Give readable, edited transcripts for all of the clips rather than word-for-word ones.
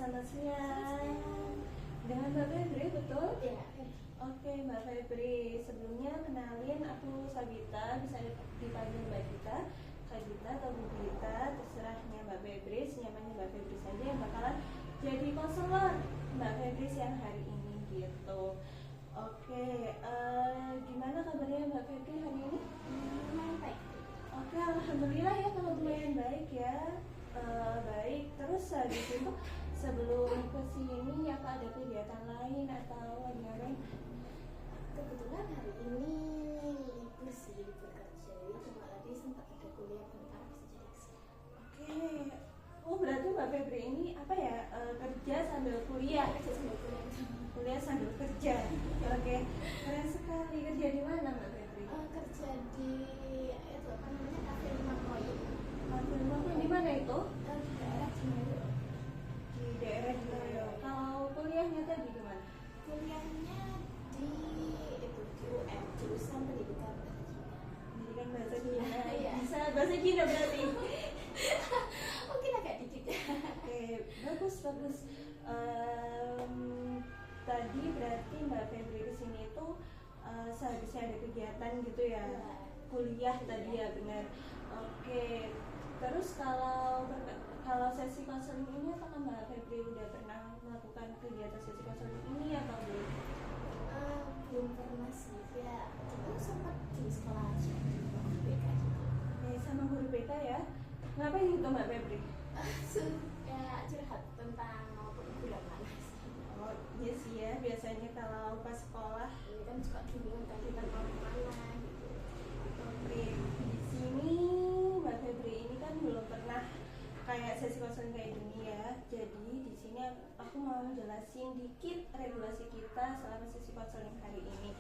selamat siang. Dengan Mbak Febri, betul? Iya. Oke, Mbak Febri. Sebelumnya kenalin, aku Sabita, bisa dipanggil Mbak Gita, Kak Gita atau Bu Gita, terserahnya Mbak Febri, senyamannya Mbak Febri saja yang bakalan jadi konselor Mbak Febri siang hari ini gitu. Oke, gimana kabarnya Mbak Febri hari ini? Lumayan baik. Oke, alhamdulillah ya kalau lumayan baik ya. Baik, terus habis itu sebelum kesini apa ada kegiatan lain atau lagi ngapain? Kebetulan hari ini libur sih, libur kerja. Jadi cuma tadi sempat ada kuliah bentar bisa jadi kesini. Oke, oh berarti Mbak Febri ini apa ya, kerja sambil kuliah? Kerja sambil kuliah. Kuliah sambil kerja. Oke, keren sekali. Kerja di mana Mbak Febri? Kerja di itu apa namanya kafe lima proyek. Di mana itu? Di daerah Cimahi. Di daerah Cimahi. Kalau kuliahnya tadi di mana? Kuliahnya di UM, jurusan pendidikan bahasa Cina. Pendidikan bahasa Cina. Iya. Bisa bahasa Cina berarti. Mungkin agak dikit. Oke, bagus. Tadi berarti Mbak Febri kesini itu seharusnya ada kegiatan gitu ya, kuliah tadi ya, benar. Oke, terus kalau sesi konseling ini apakah Mbak Febri udah pernah melakukan kegiatan sesi konseling ini atau belum? Belum pernah sih, ya cuma sempat di sekolah aja di guru BK gitu. Sama guru BK ya. Ngapain itu Mbak Febri? Ya curhat tentang bulan panas. Oh iya sih ya, biasanya kalau pas sekolah Ini kan suka bingung kan kita mau kemana gitu. Oke, di sini Mbak Febri ini kan belum pernah kayak sesi konseling kayak gini ya. Jadi di sini aku mau jelasin dikit regulasi kita selama sesi konseling hari ini.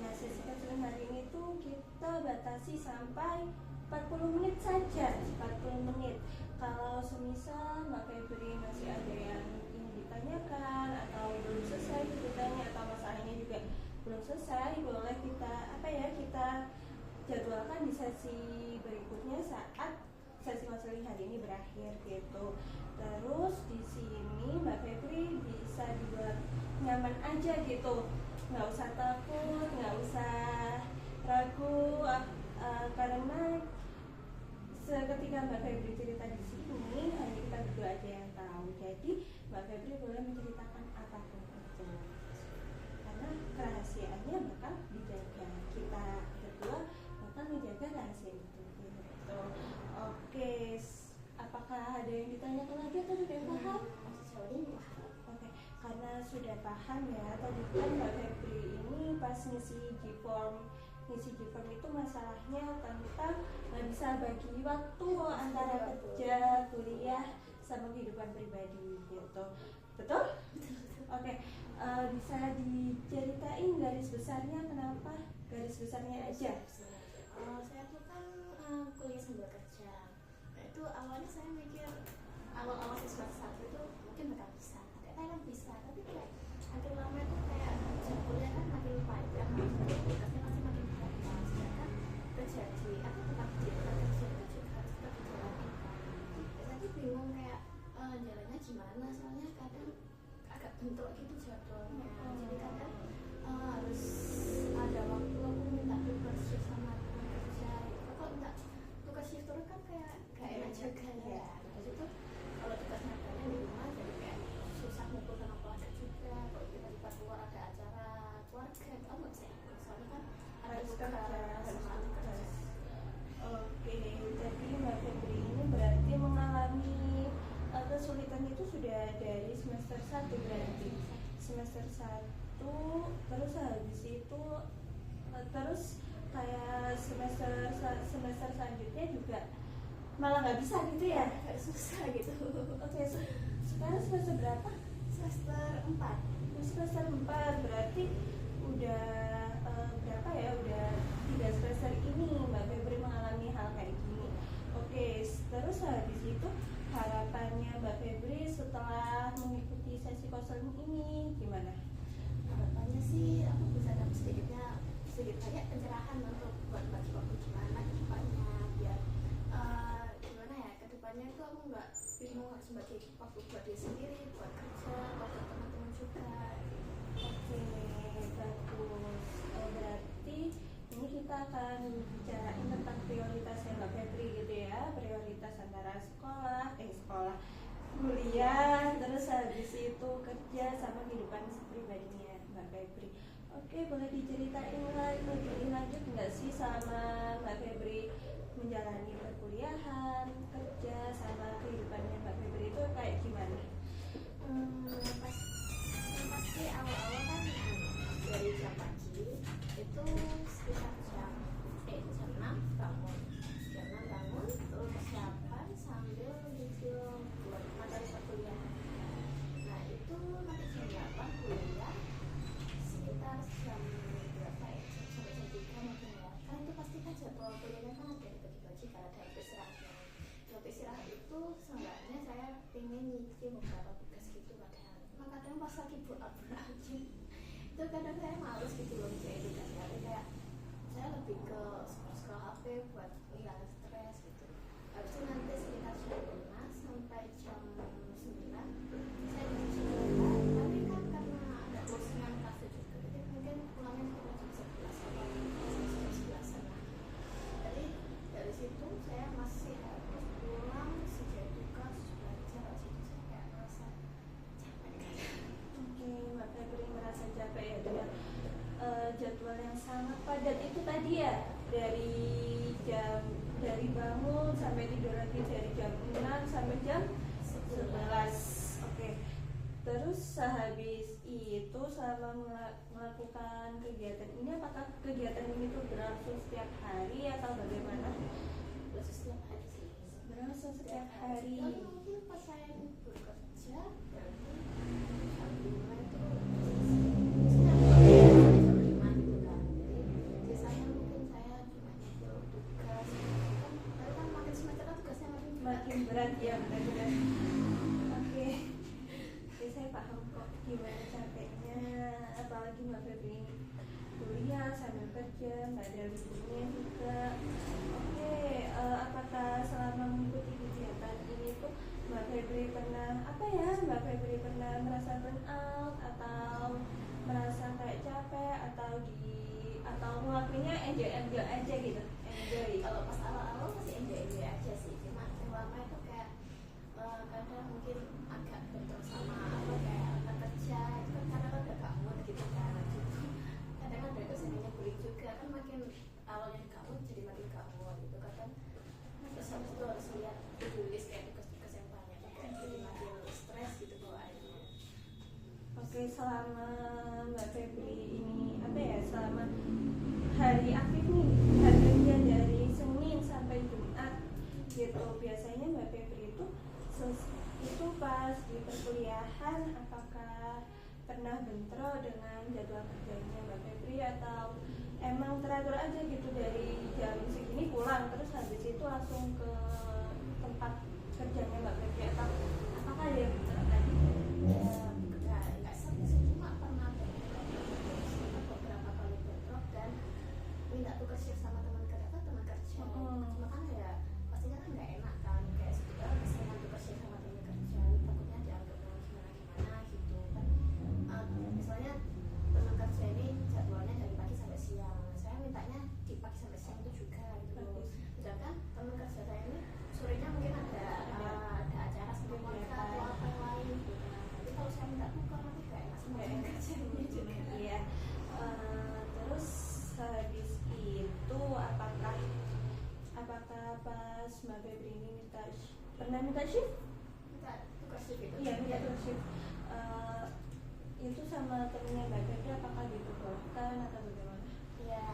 Nah, sesi konseling hari ini tuh kita batasi sampai 40 menit saja, 40 menit. Kalau semisal Mbak Febri masih ada yang ingin ditanyakan atau belum selesai ceritanya atau masalahnya juga belum selesai, boleh kita jadwalkan di sesi berikutnya saat sesi konseling hari ini berakhir gitu. Terus di sini Mbak Febri bisa dibuat nyaman aja gitu, nggak usah takut, nggak usah ragu, karena seketika Mbak Febri cerita di sini hanya kita berdua aja yang tahu. Jadi Mbak Febri boleh menceritakan apapun itu, karena kerahasiaannya bakal dijaga, kita berdua bakal menjaga rahasia itu gitu. Oke, apakah ada yang ditanyakan lagi atau sudah paham? Sejauh ini paham. Oke, karena sudah paham ya, tadi kan Mbak Febri ini pas ngisi G-form itu masalahnya tentang nggak bisa bagi waktu antara kerja, kuliah, sama kehidupan pribadi gitu. Betul? Oke, bisa diceritain garis besarnya kenapa? Garis besarnya aja. Saya tuh kan kuliah sambil kerja. Nah itu awalnya saya mikir awal-awal semester 1 itu mungkin bakal bisa, kadang bisa, tapi kayak makin lama itu kayak jam kuliah kan makin panjang, tugasnya pasti makin berat. Sedangkan terjadi aku tetap di tempat kerja itu juga harus tetap dijalani. Tapi bingung kayak jalannya gimana, soalnya kadang agak bentrok gitu jadwalnya. Jadi kadang harus ada waktu aku minta tugas shift sama teman kerja gitu. Kalau minta tugas shift terus kan kayak gak enak juga ya. Terus itu kalau tugasnya banyak di rumah jadi kayak susah ngumpul sama keluarga juga. Kalau tiba-tiba keluar ada acara keluarga itu nggak bisa ikut, soalnya kan ada tugas sama tugas. Oke, jadi Mbak Febri ini berarti mengalami kesulitan itu sudah dari semester 1 berarti. Semester 1, terus habis itu terus kayak semester selanjutnya juga malah nggak bisa gitu ya? Agak susah gitu. Oke, sekarang semester berapa? Semester 4. Semester 4 berarti udah berapa ya? Udah 3 semester ini Mbak Febri mengalami hal kayak gini. Oke, terus habis itu harapannya Mbak Febri setelah mengikuti sesi konseling ini gimana? Harapannya sih aku bisa dapat sedikit banyak pencerahan untuk buat bagi waktu gimana ke depannya, biar gimana ya, ke depannya itu aku nggak bingung harus bagi waktu buat dia sendiri, buat kerja, buat teman-teman juga. Oke, bagus. Berarti ini kita akan bicarain tentang prioritasnya Mbak Febri gitu ya. Prioritas antara sekolah, kuliah, terus habis itu kerja sama kehidupan pribadinya Mbak Febri. Oke, boleh diceritain lebih lanjut nggak sih sama Mbak Febri menjalani perkuliahan, kerja, sama kehidupannya Mbak Febri itu kayak gimana? Yang pasti awal-awal kan dari jam pagi itu sekitar jam 6 bangun. Terus persiapan sambil nyicil buat materi perkuliahan. Nah itu nanti jam 8 kuliah sekitar jam berapa ya? Sampai jam 3 mungkin ya. Kan itu pasti kan jadwal kuliahnya kan ada dibagi-bagi karena ada waktu istirahatnya. Waktu istirahat itu seenggaknya saya pengen nyicil beberapa tugas gitu padahal. Nah kadang pas lagi buat aja itu kadang saya males gitu loh kayak tugas tapi kayak saya lebih ke scroll HP buat ngilangin stres gitu. Habis itu nanti sekitar jam 5 sampai jam 9 saya nyuci bola, tapi kan karena ada bosengan kafe juga jadi mungkin pulangnya sekitar jam 11 atau jam 11 lah. Jadi dari situ saya masih harus pulang sejak tugas belajar. Situ saya kayak merasa capek kayak. Oke, Mbak Febri merasa capek ya dengan jadwal yang sangat padat itu tadi ya, dari bangun sampai tidur lagi dari jam 6 sampai jam 11. Oke. Terus sehabis itu selama melakukan kegiatan ini, apakah kegiatan ini tuh berlangsung setiap hari atau bagaimana? Setiap hari sih. Berlangsung setiap hari. Tapi mungkin pas saya bekerja berarti jam 5 itu setiap hari jam 5 gitu kan. Jadi biasanya mungkin saya cuma nyicil tugas kan, tapi kan makin semester kan tugasnya Makin berat ya, benar-benar. Oke, saya paham kok gimana capeknya, apalagi Mbak Febri ini kuliah sambil kerja, nggak ada liburnya juga. Oke, apakah selama mengikuti kegiatan ini tuh Mbak Febri pernah merasa burnout atau merasa kayak capek atau ngelakuinnya enjoy aja gitu? Enjoy. Kalau pas awal-awal masih enjoy aja sih, cuma yang lama itu kayak kadang mungkin agak bentrok sama apa kayak anak kerja itu kan karena kan udah gak mood gitu kan gitu. Kadang kan itu sebenarnya bullying juga kan, makin awalnya gak mood jadi makin gak mood gitu kadang. Terus habis itu harus lihat to-do list kayak tugas-tugas yang banyak kayak jadi makin stres gitu bawaannya. Oke, selama Mbak Febri ini selama hari aktif nih, hari kerja dari Senin sampai Jumat gitu, biasanya Mbak Febri itu pas di perkuliahan apakah pernah bentrok dengan jadwal kerjanya Mbak Febri atau emang teratur aja gitu dari jam segini pulang terus habis itu langsung ke tempat kerjanya Mbak Febri, atau apakah ada yang bentrok tadi? Nggak sering sih, cuma pernah beberapa kali bentrok dan minta tugas shift sama teman kerja. Cuma kan ya pastinya kan nggak enak kan, kayak sudah keseringan tugas shift sama teman kerja, takutnya dianggap gimana gitu kan. Misalnya teman kerja ini jadwalnya dari pagi sampai siang, saya mintanya di pagi sampai siang itu juga gitu loh. Sedangkan teman kerja saya ini sorenya mungkin ada acara sama keluarga atau apa yang lain gitu. Jadi kalau saya minta tukar nanti gak enak sama teman kerjanya juga. Iya. Terus habis itu apakah pas Mbak Febri ini pernah minta shift? Minta tukar shift itu? Iya, minta tukar shift. Itu sama temennya Mbak Febri apakah diperbolehkan atau bagaimana? Ya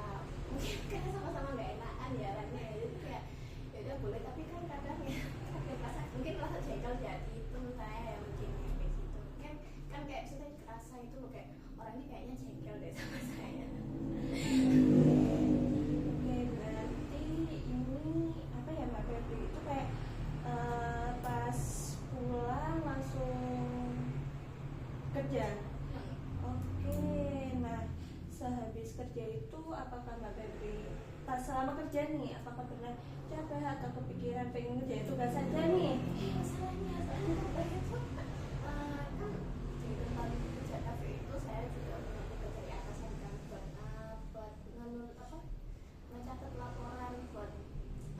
mungkin karena sama-sama gak enakan ya orangnya, jadi kayak ya udah boleh, tapi kan kadang ya mungkin rasa jengkel jadi temen saya yang mungkin kayak gitu. Mungkin kan kayak kita kerasa itu loh kayak orang ini kayaknya jengkel deh sama saya. Oke, berarti ini Mbak Febri itu kayak pas pulang langsung kerja. Oke, nah sehabis kerja itu apakah Mbak Febri pas selama kerja nih, apakah pernah capek atau kepikiran pengen ngerjain tugas saja nih? Masalahnya kan di tempat kerja kafe itu saya juga mengambil dari atasan kan buat mencatat laporan buat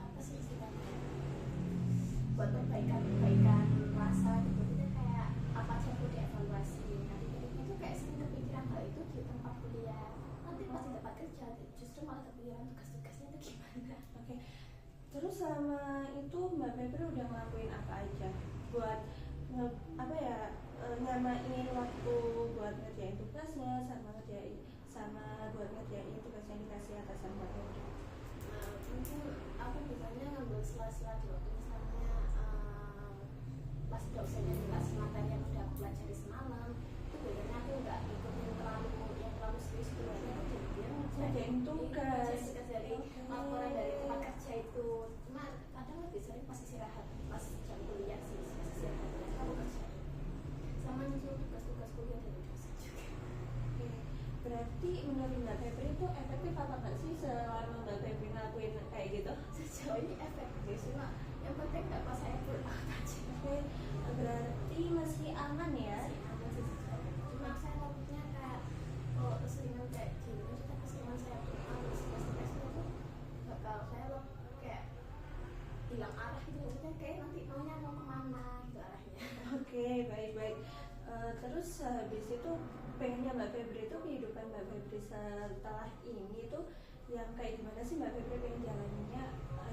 apa sih istilahnya, buat perbaikan rasa gitu. Jadi kayak apa aja perlu dievaluasi. Nanti itu kayak sering kepikiran hal itu di tempat kuliah. Nanti pas di tempat kerja justru malah kepikiran tugas-tugasnya itu gimana. Oke. Terus selama itu Mbak Febri udah ngelakuin apa aja buat nyamain waktu buat ngerjain tugasnya sama buat ngerjain tugas yang dikasih atasan Mbak Febri? Mungkin aku biasanya ngambil sela-sela di waktu misalnya pas dosennya dikasih materi yang udah aku pelajari semalam, itu biasanya aku nggak ikutin terlalu serius gitu. Biasanya aku jadi ngerjain tugas dari laporan dari tempat kerja itu. Cuma kadang lebih sering pas istirahat, pas jam kuliah sih, pas istirahat aku kerja sama nyusul tugas-tugas kuliah dari dosen juga. Oke. Berarti menurut Mbak Febri itu efektif apa nggak sih selama Mbak Febri ngelakuin kayak gitu? Sejauh ini efektif, cuma yang penting nggak pas saya burn out aja. Oke, berarti masih aman ya? Cuma saya takutnya kayak kalau keseringan kayak gini, kita keseringan saya burn out, stres itu bakal saya kayak hilang arah gitu. Maksudnya kayak nanti maunya mau kemana gitu arahnya. Oke, baik-baik. Terus habis itu pengennya Mbak Febri itu kehidupan Mbak Febri setelah ini tuh yang kayak gimana sih Mbak Febri pengen jalaninnya,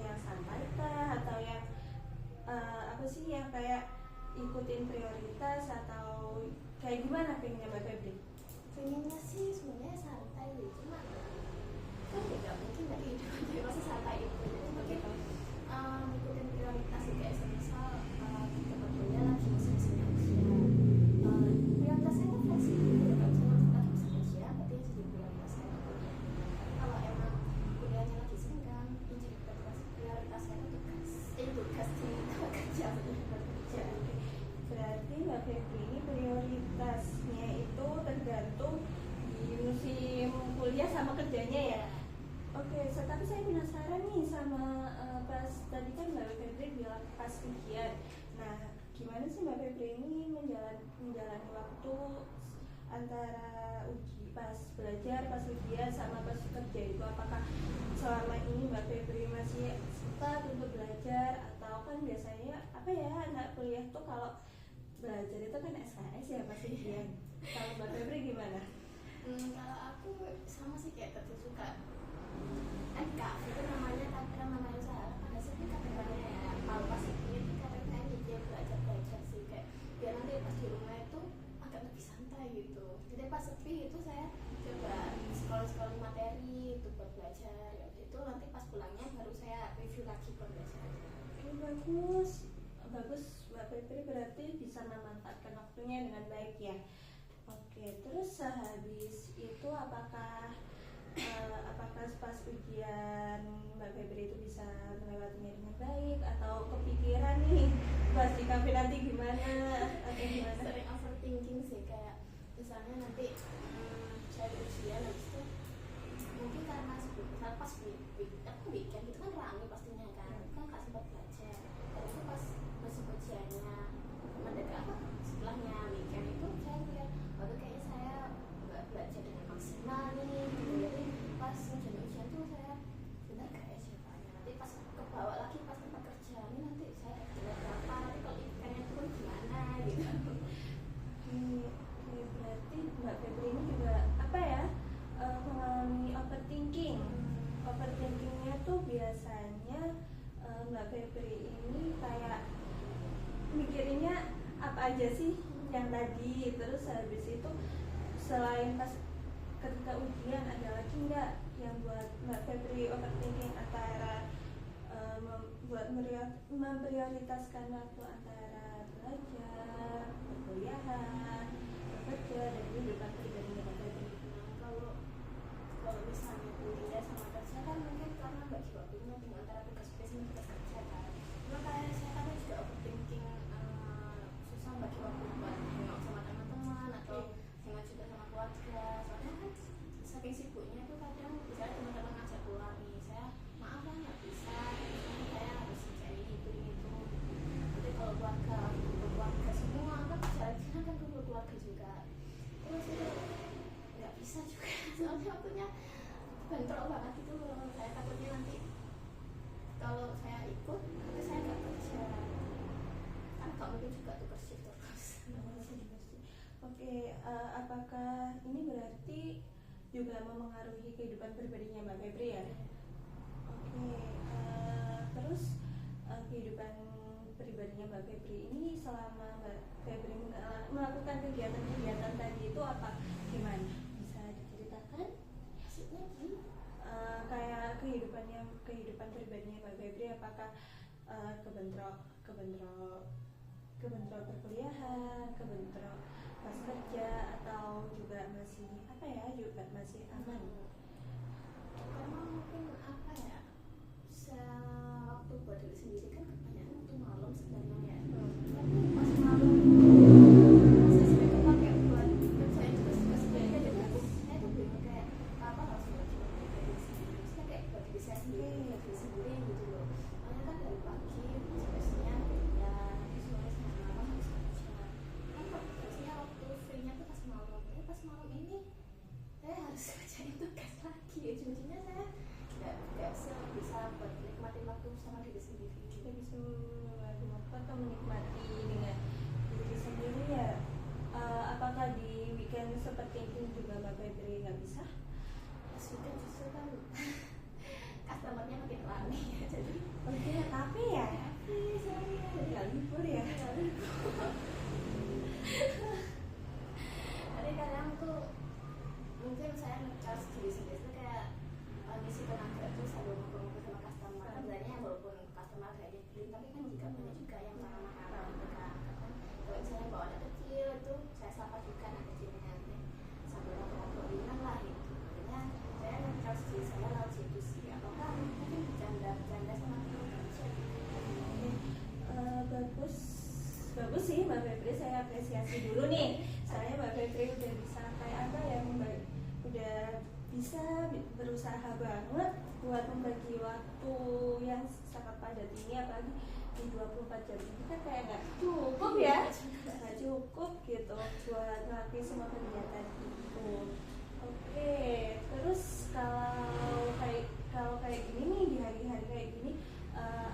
yang santai kah atau yang apa sih yang kayak ikutin prioritas atau kayak gimana pengennya Mbak Febri? Pengennya sih sebenarnya santai gitu, cuma kan tidak mungkin dari hidup jadi masa santai itu. Jadi mungkin ngikutin prioritas sih, kayak semisal kebetulannya lagi musim-musimnya ujian, prioritas saya kan fleksibel gitu kan, cuma lagi musim ujian berarti yang jadi prioritas saya kuliah. Kalau emang kuliahnya lagi senggang, yang jadi prioritas saya tugas di tempat kerja, bukan kerja. Berarti Mbak Febri ini prioritasnya itu tergantung di musim kuliah sama kerjanya ya? Oke, tapi saya penasaran nih sama pas tadi kan Mbak Febri bilang pas ujian. Nah, gimana sih Mbak Febri ini menjalani waktu antara pas belajar, pas ujian, sama pas kerja itu? Apakah selama ini Mbak Febri masih sempat untuk belajar atau kan biasanya apa ya anak kuliah tuh kalau belajar itu kan SKS ya pas ujian. Kalau Mbak Febri gimana? Kalau aku sama sih kayak tadi suka NK itu namanya usaha. Pada sih katanya ya kalau pas ini katanya dia belajar sih kayak biar nanti pas di rumah itu agak lebih santai gitu. Jadi pas sepi itu saya coba scroll materi itu buat belajar. Ya itu nanti pas pulangnya baru saya review lagi pembelajarannya. Oke, bagus Mbak Febri berarti bisa memanfaatkan waktunya dengan baik ya. Oke, terus sehabis itu apakah pas ujian Mbak Febri itu bisa melewatinya dengan baik atau kepikiran nih pas di kafe nanti gimana atau gimana? Sering overthinking sih, kayak misalnya nanti saya ujian habis itu mungkin karena sebelumnya pas weekend itu kan rame pastinya kan nggak sempat belajar. Dan itu pas masih ujiannya mendekat setelahnya weekend itu saya mikir baru kayaknya saya nggak belajar dengan maksimal nih gitu. Jadi pas ujian tuh saya benar gak ya jawabannya, nanti pas kebawa lagi pas tempat kerja ini nanti saya dapat berapa, nanti kalau weekendnya turun gimana gitu. Berarti Mbak Febri ini juga apa ya mengalami overthinkingnya tuh biasanya Mbak Febri ini kayak mikirinnya apa aja sih yang tadi, terus habis itu selain pas ketika ujian ada lagi nggak yang buat Mbak Febri overthinking antara memprioritaskan waktu antara belajar, perkuliahan, bekerja, dan kehidupan pribadinya Mbak Febri? Kalau misalnya kuliah sama kerja kan mungkin karena bagi waktunya dengan antara tugas dan tugas kerja kan. Cuma kayak saya kan juga overthinking susah bagi waktu buat hangout sama teman-teman atau hangout juga sama keluarga. Soalnya kan saking sibuknya tuh kadang misalnya teman-teman ngajak keluar nih, saya keluarga juga. Terus itu nggak bisa juga soalnya waktunya bentrok banget gitu loh. Saya takutnya nanti kalau saya ikut tapi saya nggak kerja kan nggak mungkin juga tuh shift terus. Oke, apakah ini berarti juga memengaruhi kehidupan pribadinya Mbak Febri ya? Oke, terus kehidupan pribadinya Mbak Febri ini selama Mbak Febri melakukan kegiatan-kegiatan tadi itu apa gimana? Bisa diceritakan? Maksudnya gini? Kayak kehidupan pribadinya Mbak Febri apakah kebentrok perkuliahan, kebentrok pas kerja atau juga masih apa ya juga masih aman? Karena mungkin apa ya waktu buat diri sendiri kan kebanyakan waktu malam sebenarnya ya. Tapi pas malam masih sering kepake buat kerjain tugas-tugas lainnya. Jadi saya tuh bingung kayak apa harus buat diri sendiri. Maksudnya kayak buat diri saya sendiri, buat diri sendiri gitu loh. Soalnya kan dari pagi sampai siang ya, terus sore sampai malam harus kerja. Kan biasanya waktu free-nya tuh pas malam. Tapi pas malam ini saya harus kerjain tugas lagi. Ujung-ujungnya saya nggak bisa buat nikmatin waktu sama diri sendiri. Kita bisa menikmati waktu atau menikmati dengan diri sendiri ya. Apakah di weekend seperti ini juga Mbak Febri nggak bisa? Pas weekend justru kan customernya makin rame ya, jadi Oke, tapi ya nggak libur ya. Tapi kadang tuh mungkin saya nge-charge diri sendiri tuh kayak ngisi tenaga tuh sambil ngobrol-ngobrol sama customer. Kan sebenarnya walaupun customer gak nyebelin, tapi kan juga banyak juga yang marah-marah gitu kan. Kalau misalnya bawa anak kecil itu saya sapa juga anak kecilnya nanti sambil ngobrol-ngobrol ringan lah gitu. Makanya saya nge-charge diri saya lewat situ sih. Atau kan mungkin bercanda-bercanda sama teman kerja gitu. Bagus sih Mbak Febri, saya apresiasi dulu nih. Soalnya Mbak Febri udah bisa kayak apa ya, udah bisa berusaha banget buat membagi waktu yang sangat padat ini, apalagi di 24 jam ini kan kayak nggak cukup ya, nggak cukup gitu buat ngelakuin semua kegiatan itu. Oke, terus kalau kayak gini nih di hari-hari kayak gini,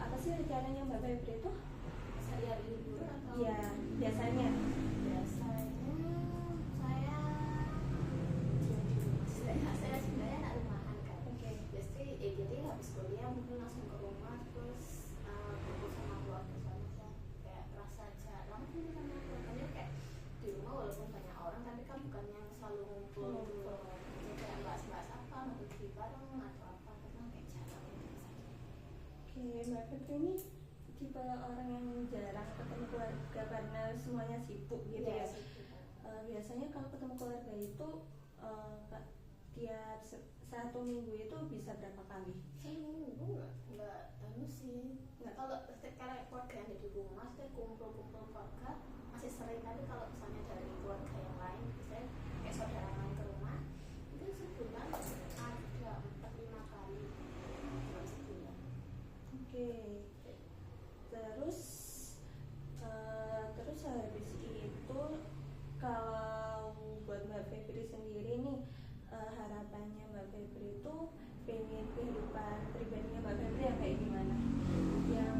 apa sih rencananya Mbak Febri itu? Sehari-hari libur atau? Iya, biasanya saya sebenarnya anak rumahan kan. Jadi habis kuliah mungkin langsung ke rumah terus kumpul sama keluarga. Soalnya saya kayak rasa jarang sih sama keluarganya, kayak di rumah walaupun banyak orang tapi kan bukan yang selalu ngumpul gitu loh. Jadi kayak bahas-bahas apa, nonton TV bareng atau apa, karena kayak jarang gitu. Oke, Mbak Febri ini tipe orang yang jarang ketemu keluarga karena semuanya sibuk gitu ya. Biasanya kalau ketemu keluarga itu tiap satu minggu itu bisa berapa kali? Seminggu nggak sih. Kalau sekarang keluarga yang ada di rumah, saya kumpul-kumpul keluarga masih sering. Tapi kalau misalnya dari keluarga yang lain, misalnya kayak saudara main ke rumah, mungkin sebulan ada 4-5 kali dalam sebulan. Oke. Terus habis itu kalau buat Mbak Febri sendiri nih, harapannya Mbak Febri itu pengen kehidupan pribadinya Mbak Febri yang kayak gimana? Yang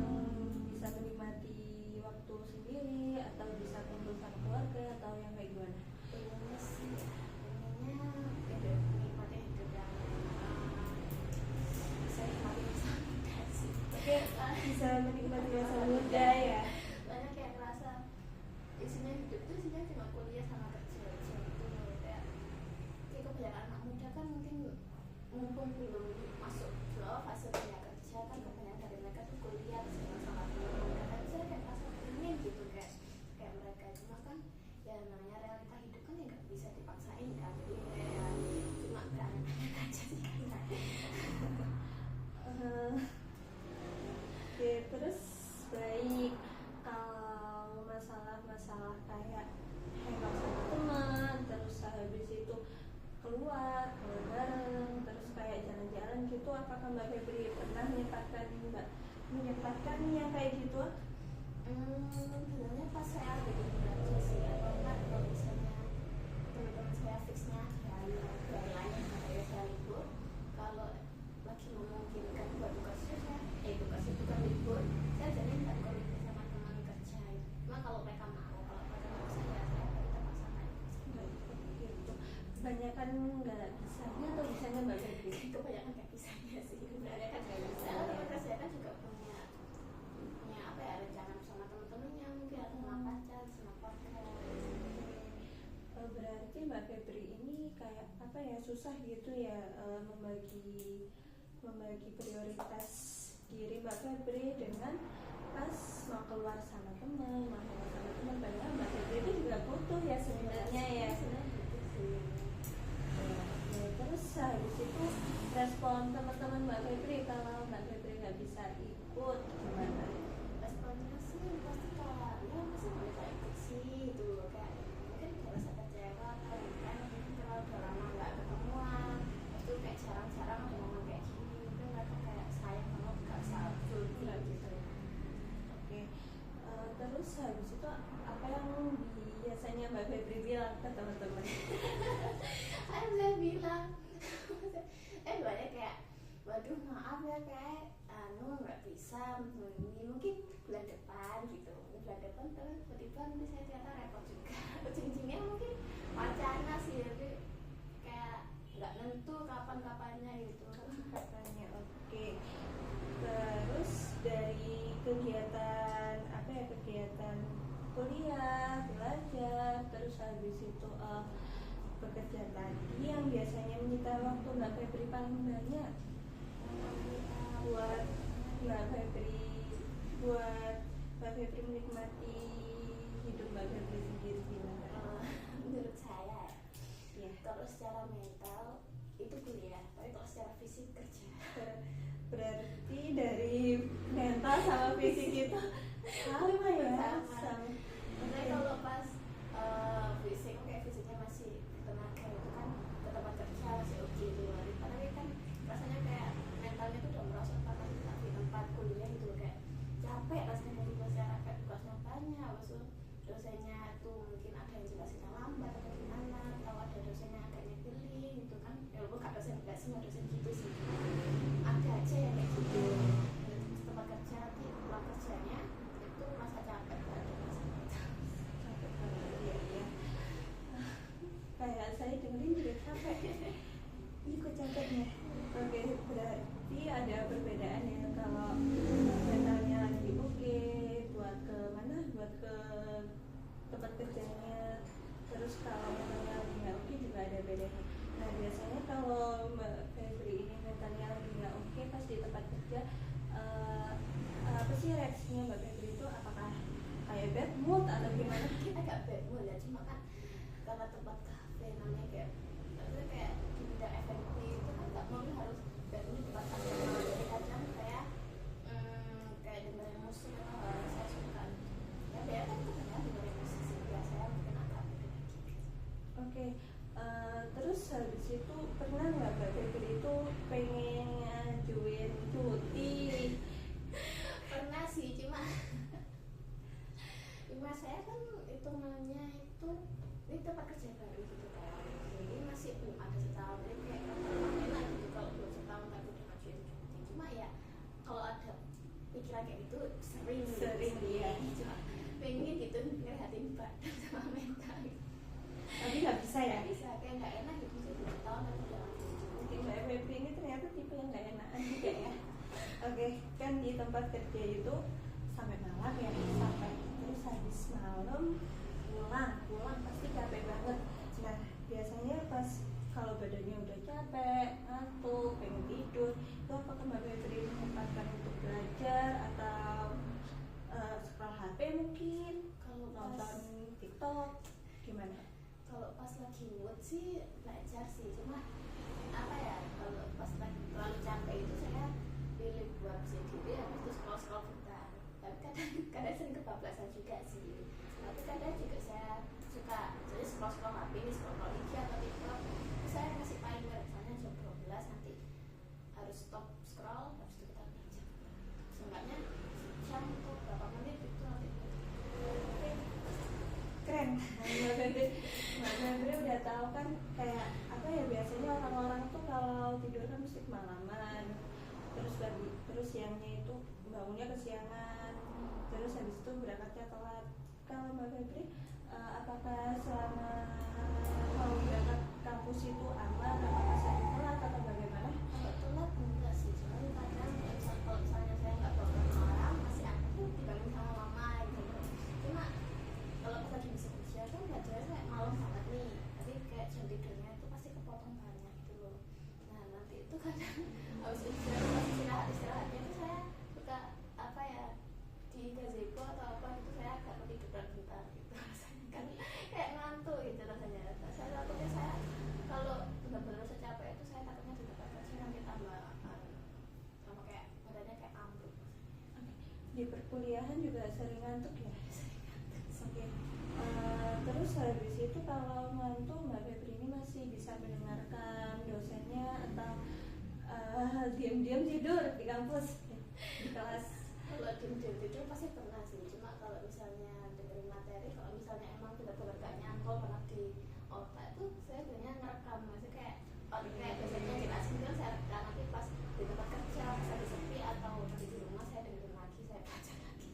bisa menikmati waktu sendiri atau bisa kumpul sama keluarga atau yang kayak gimana? Pengennya sih, pengennya menikmati hidup yang bisa nikmati masa muda sih. Oke, bisa menikmati masa muda ya. Banyak kayak ngerasa isinya hidup tuh isinya cuma kuliah sama kerja aja gitu. Kayak kebanyakan anak muda kan mungkin mumpung belum masuk fase dunia kerja kan kebanyakan dari mereka tuh kuliah terus sama teman-teman. Tapi saya kayak ngerasa pengen gitu kayak mereka, cuma kan ya namanya realita hidup kan ya nggak bisa dipaksain kan. Jadi kayak cuma berangan-angan aja sih kan. Oke, terus baik kalau masalah kayak hangout sama teman, terus habis itu keluar bareng, terus kayak jalan-jalan gitu, apakah Mbak Febri pernah menyempatkan yang kayak gitu? Sebenarnya pas saya ada di Indonesia sih, atau kan kalau misalnya kebanyakan nggak bisanya atau bisanya Mbak Febri? Kebanyakan nggak bisanya sih, kebanyakan nggak bisa. Teman kerja kan juga punya apa ya, rencana bersama teman-temannya mungkin, atau sama pacar, sama partner. Berarti Mbak Febri ini kayak apa ya, susah gitu ya membagi prioritas diri Mbak Febri dengan pas mau keluar sama teman, padahal Mbak Febri itu juga butuh ya sebenarnya ya. Ya, terus habis itu respon teman-teman Mbak Febri kalau Mbak Febri nggak bisa ikut gimana? Responnya sih pasti kayak ya masih boleh ikut sih gitu, kayak mungkin kalau rasa kecewa kan mungkin kalau udah lama nggak ketemuan itu kayak jarang-jarang ada momen kayak gini, mungkin mereka kayak sayang banget nggak sabtu gitu. Oke. Terus habis itu apa yang biasanya Mbak Febri bilang ke teman-teman? Saya bilang banyak kayak waduh maaf ya kayak nggak bisa ini mungkin bulan depan gitu, bulan depan terus tiba-tiba nanti saya ternyata repot juga ujung-ujungnya mungkin wacana sih, tapi kayak nggak nentu kapan-kapannya gitu Katanya oke. Terus dari kegiatan apa ya, kegiatan kuliah, belajar, terus habis itu pekerjaan tadi yang biasanya menyita waktu Mbak Febri paling banyak buat Mbak Febri menikmati hidup Mbak Febri sendiri gimana? Menurut saya Ya. kalau secara mental itu kuliah, tapi kalau secara fisik kerja. Berarti dari mental sama fisik itu sama ya? Sama. Karena kalau pas fisik, kayak fisiknya masih tenaga itu kan ke tempat kerja masih oke di luar, tapi kan rasanya kayak mentalnya tuh udah merasa panas di tempat kuliah gitu, kayak capek rasanya dari masyarakat, tugasnya banyak, habis itu dosennya tuh mungkin ada yang jelasinnya lambat atau gimana, atau ada dosennya agak nyebelin gitu kan, ya walaupun nggak semua dosen gitu sih, ada aja yang kayak gitu. Tempat kerja nanti pulang kerjanya itu masa capek banget rasanya. Kayak saya dengerin juga capek. Ih kok capeknya. Oke, berarti ada perbedaan ya kalau mentalnya lagi oke, buat ke mana? Buat ke tempat kerjanya. Terus kalau mentalnya lagi nggak oke juga ada bedanya. Nah biasanya kalau Mbak Febri ini mentalnya lagi nggak oke pas di tempat kerja, apa sih reaksinya Mbak Febri itu? Apakah kayak bad mood atau gimana? Agak bad mood ya, cuma kan karena tempat kafe namanya kayak di bidang F&B itu kan nggak mau harus bad mood tempat kafe, jadi kadang kayak dengerin musik saya suka ya, dia kan kebanyakan dengerin musik sih, biasanya mungkin agak beda gitu. Oke, terus habis itu pernah nggak Mbak Febri itu pengen ngajuin cuti? Pernah sih, cuma saya kan hitungannya itu ini tempat kerja baru gitu kan, jadi masih belum ada setahun, jadi kayak enak gitu kalau belum setahun tapi udah ngajuin cuti. Cuma ya kalau ada pikiran kayak gitu sering Ya. cuma pengen gitu ngeliatin badan sama mental gitu. Tapi nggak bisa ya? Nggak bisa, kayak nggak enak gitu sih, belum setahun tapi udah ngajuin cuti. Mungkin Mbak Febri ini ternyata tipe yang nggak enakan juga ya. Oke, kan di tempat kerja itu sampai malam ya, sampai terus habis malam pulang pasti capek banget. Nah biasanya pas kalau badannya udah capek, ngantuk, pengen tidur, itu apakah Mbak Febri menyempatkan untuk belajar atau scroll HP mungkin, Kalau nonton TikTok, gimana? kalau pas lagi mood sih belajar sih, cuma apa ya, kalau pas lagi terlalu capek itu saya pilih buat CDB habis itu scroll bentar, tapi kadang sering kebablasan juga sih, tapi kadang juga saya suka jadi scroll HP ini, scroll IG atau TikTok itu saya masih paling misalnya jam 12 nanti harus stop scroll, habis itu kita belajar seenggaknya jam atau berapa menit itu nanti. Keren. Mbak Febri udah tahu kan kayak apa ya, biasanya orang-orang tuh kalau tidur kan mesti kemalaman, terus siangnya itu bangunnya kesiangan, terus habis itu berangkatnya telat. Kalau Mbak Febri apakah selama mau berangkat kampus ngantuk ya. Oke. Terus habis itu kalau ngantuk Mbak Febri ini masih bisa mendengarkan dosennya atau diam-diam tidur di kampus di kelas? Kalau diam-diam tidur pasti pernah sih, cuma kalau misalnya dengerin materi, kalau misalnya emang benar-benar gak nyantol banget di otak itu, saya biasanya ngerekam, maksudnya kayak biasanya jelasin kan saya rekam, nanti pas di tempat kerja, pas lagi sepi atau lagi di rumah saya dengerin lagi, saya baca lagi.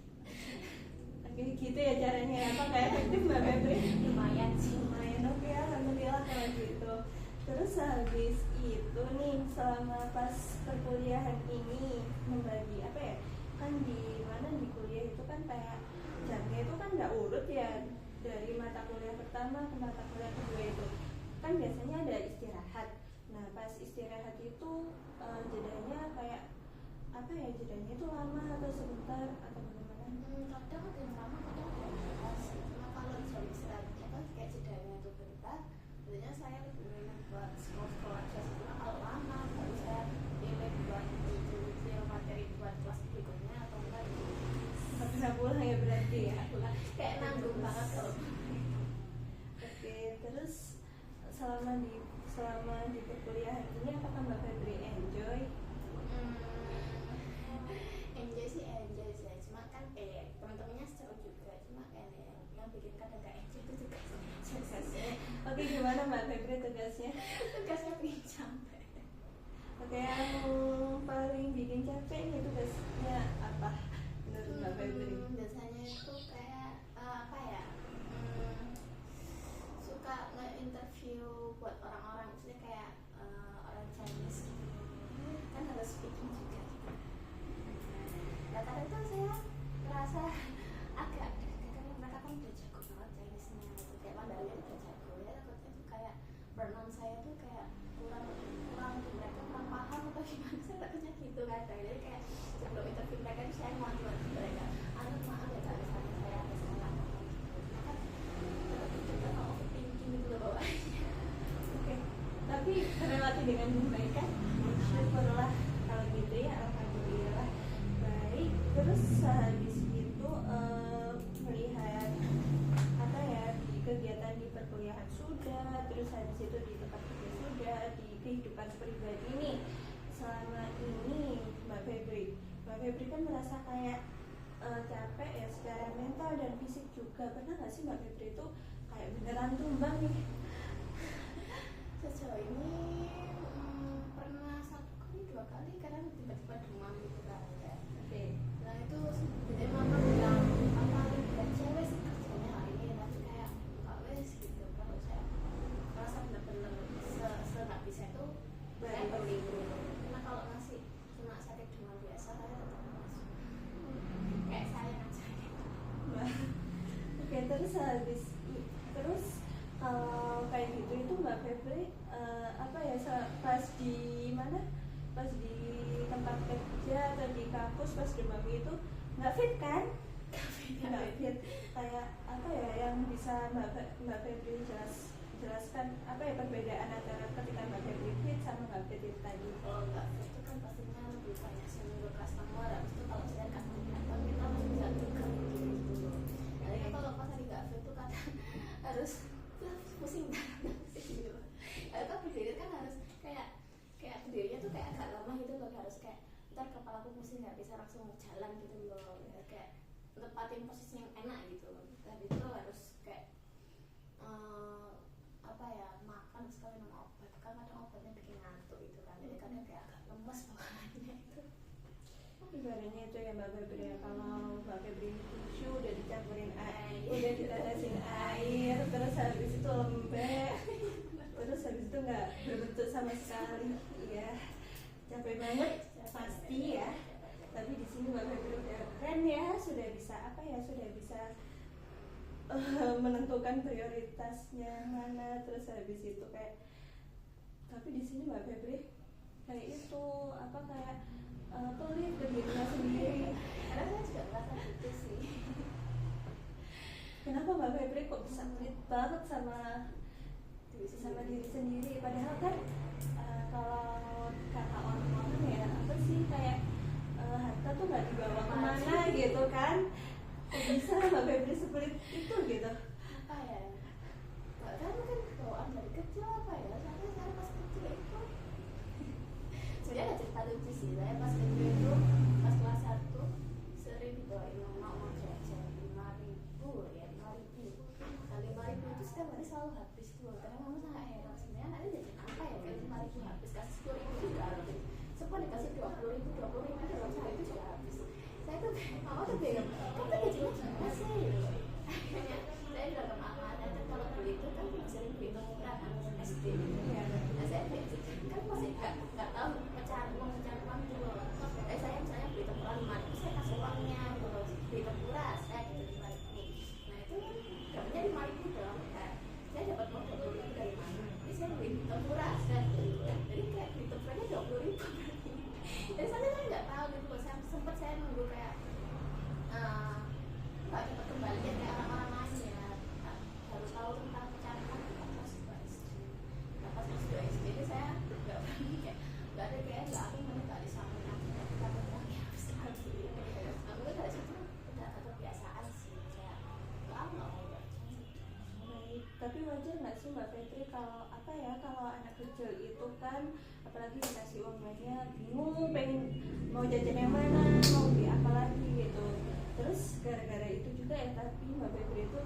Oke, gitu ya caranya. Apa kayak efektif Mbak Febri? Lumayan sih. Lumayan, oke, alhamdulillah kalau gitu. Terus habis itu nih, selama pas perkuliahan ini membagi apa ya, kan di mana di kuliah itu kan kayak jamnya itu kan nggak urut ya, dari mata kuliah pertama ke mata kuliah kedua itu kan biasanya ada istirahat. Nah pas istirahat itu jedanya kayak apa ya, jedanya itu lama atau sebentar atau bagaimana? Kadang ada yang lama, kadang ada yang jelas. Cuma kalau jam istirahatnya kan kayak jedanya itu bentar, biasanya saya lebih milih buat scroll aja sih. Cuma kalau lama, baru saya pilih buat review materi buat kelas berikutnya atau enggak Nggak bisa pulang ya berarti ya? kayak nanggung banget kalau. Oke, terus selama di perkuliahan ini apakah Mbak Febri enjoy? Enjoy sih enjoy sih, cuma kan teman-temannya seru juga, cuma kayak yang bikin kadang gak enjoy itu juga Tugasnya. Oke, gimana Mbak Febri tugasnya? tugasnya bikin capek. Oke, yang paling bikin capek nih tugasnya apa menurut Mbak Febri? Biasanya itu kayak apa ya, suka nge-interview buat orang-orang, maksudnya kayak orang Chinese gitu, kan harus speaking juga gitu. Nah kadang itu saya merasa agak karena mereka kan udah jago banget Chinese-nya gitu, kayak Mandarin udah jago ya, takutnya tuh kayak pronoun saya tuh kayak kurang mereka kurang paham atau gimana, saya takutnya gitu kan. Jadi kayak sebelum interview mereka itu saya mati-mati mereka, maaf ya kalau misalnya saya ada salah kan kita mau overthinking gitu loh bawaannya. Oke, tapi relasi dengan baik kan? Syukurlah kalau gitu ya, alhamdulillah. Baik, terus habis itu melihat apa ya, di kegiatan di perkuliahan sudah, terus habis itu di tempat kerja sudah, di kehidupan pribadi nih selama ini Mbak Febri kan merasa kayak capek ya secara mental dan fisik juga. Pernah nggak sih Mbak Febri itu kayak beneran tumbang nih? Sejauh ini pernah 1 kali 2 kali karena tiba-tiba demam gitu kan ya. Oke. Nah itu jadi mama bilang apa udah cewek sih kerjanya hari ini, tapi kayak nggak wes gitu. Kalau saya merasa benar-benar nggak bisa itu saya berlibur. Karena kalau masih cuma sakit demam biasa saya tetap masuk. Kayak saya aja gitu. Oke, terus kalau kayak gitu itu Mbak Febri apa ya, pas di mana, pas di tempat kerja atau di kampus pas demam itu nggak fit kan? Nggak fit, kayak apa ya yang bisa Mbak Febri jelaskan apa ya perbedaan antara ketika Mbak Febri fit sama nggak fit itu tadi? Kalau nggak fit itu kan pastinya lebih banyak seminggu customer, habis itu kalau saya customer kan kita masih bisa tukar gitu. Jadi kalau pas lagi nggak fit itu kadang harus pusing gitu. Kalau kan berdiri kan harus kayak berdirinya tuh kayak agak lama gitu loh, harus kayak ntar kepala aku pusing nggak bisa langsung jalan gitu loh, ya, kayak tempatin posisi yang enak gitu. Tadi itu harus kayak apa ya, makan sekali minum obat, kan kadang obatnya bikin ngantuk gitu kan, jadi kadang kayak agak lemes bawaannya itu. Ibaratnya itu ya Mbak Febri ya, kalau Mbak Febri tisu udah dicampurin air, udah ditetesin air, terus habis itu lembek, terus habis itu nggak berbentuk sama sekali, ya capek banget pasti ya. Tapi di sini Mbak Febri udah keren ya, sudah bisa apa ya, sudah bisa menentukan prioritasnya mana, terus habis itu kayak, tapi di sini Mbak Febri kayak itu apa kayak pelit ke dirinya sendiri. Karena saya juga merasa gitu sih. Kenapa Mbak Febri kok bisa pelit banget sama diri sendiri? Padahal kan kalau kata orang-orang ya apa sih kayak harta tuh nggak dibawa kemana gitu kan? Kok bisa Mbak Febri sepelit itu gitu? Apa ya, nggak tahu, mungkin bawaan dari kecil apa ya, sampai saya pas kecil itu sebenarnya ada cerita lucu sih. Saya pas kecil itu pas kelas 1 sering dibawain mama uang jajan 5.000 ya, 5.000. Nah 5.000 itu setiap hari selalu habis tuh, karena mama sangat heran sebenarnya anaknya jajan apa ya kayak 5.000 habis, kasih 10.000 juga habis, sempat dikasih 20.000 itu dalam sehari itu juga habis. Saya tuh mama tuh bingung, kamu tuh jajannya gimana sih? Akhirnya saya bilang ke mama, nanti kalau beli itu kan sering beli murah kan SD. Nah saya beli kan masih nggak tahu pecahan uang gitu loh. Saya beli tempura 5.000, saya kasih uangnya gitu loh, beli tempura saya gitu 5.000. Nah itu dapatnya 5.000 dong. Nah, saya dapat uang 20.000 dari mana? Ini saya beli tempura saya gitu. Jadi kayak beli tempuranya 20.000 berarti. Jadi saya nggak tahu gitu loh. Sempat saya nunggu kayak nggak dapat kembalian kayak orang-orang lain ya. Nah, baru tahu tentang pecahan uang di kelas 2 SD. Nah pas kelas 2 SD itu saya nggak berani kayak nggak ada kayak nggak aku mana nggak disamain aja tapi takut lagi habis lagi. Nah mungkin dari situ udah ada kebiasaan sih, kayak nggak mau baca gitu. Baik, tapi wajar nggak sih Mbak Febri kalau apa ya, kalau anak kecil itu kan apalagi dikasih uang banyak bingung pengen mau jajan yang mana, mau beli apa lagi gitu. Terus gara-gara itu juga ya, tapi Mbak Febri itu